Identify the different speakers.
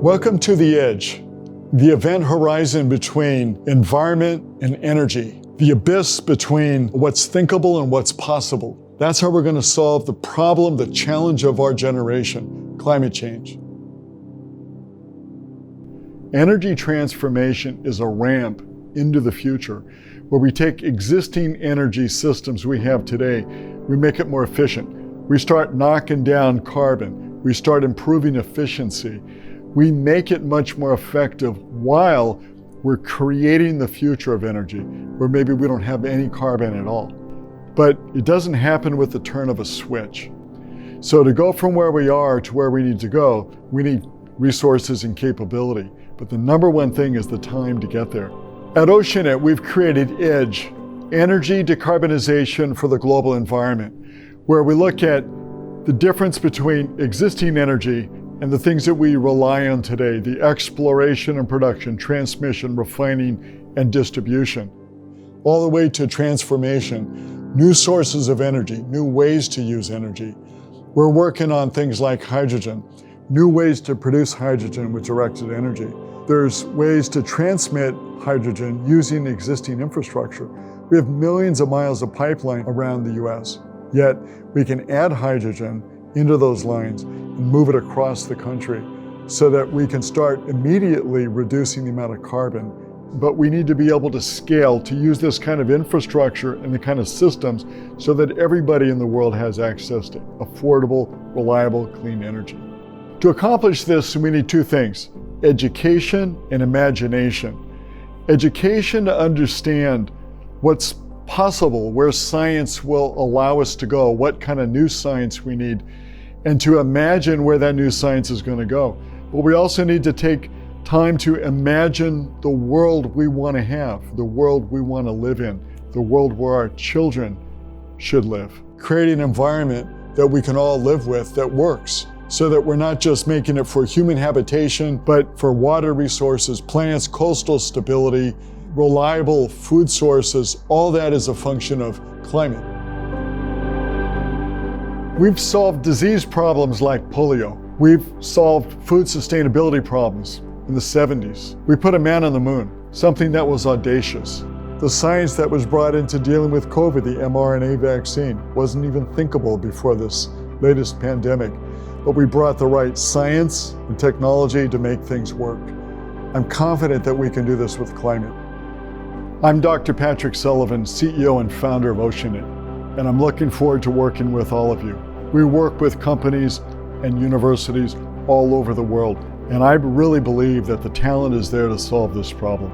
Speaker 1: Welcome to The Edge, the event horizon between environment and energy, the abyss between what's thinkable and what's possible. That's how we're going to solve the problem, the challenge of our generation, climate change. Energy transformation is a ramp into the future where we take existing energy systems we have today, we make it more efficient. We start knocking down carbon. We start improving efficiency. We make it much more effective while we're creating the future of energy, where maybe we don't have any carbon at all. But it doesn't happen with the turn of a switch. So to go from where we are to where we need to go, we need resources and capability. But the number one thing is the time to get there. At Oceanit, we've created EDGE, Energy Decarbonization for the Global Environment, where we look at the difference between existing energy and the things that we rely on today, the exploration and production, transmission, refining, and distribution, all the way to transformation, new sources of energy, new ways to use energy. We're working on things like hydrogen, new ways to produce hydrogen with directed energy. There's ways to transmit hydrogen using existing infrastructure. We have millions of miles of pipeline around the US, yet we can add hydrogen into those lines and move it across the country so that we can start immediately reducing the amount of carbon. But we need to be able to scale to use this kind of infrastructure and the kind of systems so that everybody in the world has access to affordable, reliable, clean energy. To accomplish this, we need two things: education and imagination. Education to understand what's possible, where science will allow us to go, what kind of new science we need, and to imagine where that new science is going to go. But we also need to take time to imagine the world we want to have, the world we want to live in, the world where our children should live. Create an environment that we can all live with that works, so that we're not just making it for human habitation, but for water resources, plants, coastal stability, reliable food sources. All that is a function of climate. We've solved disease problems like polio. We've solved food sustainability problems in the 70s. We put a man on the moon, something that was audacious. The science that was brought into dealing with COVID, the mRNA vaccine, wasn't even thinkable before this latest pandemic. But we brought the right science and technology to make things work. I'm confident that we can do this with climate. I'm Dr. Patrick Sullivan, CEO and founder of Oceanit, and I'm looking forward to working with all of you. We work with companies and universities all over the world, and I really believe that the talent is there to solve this problem.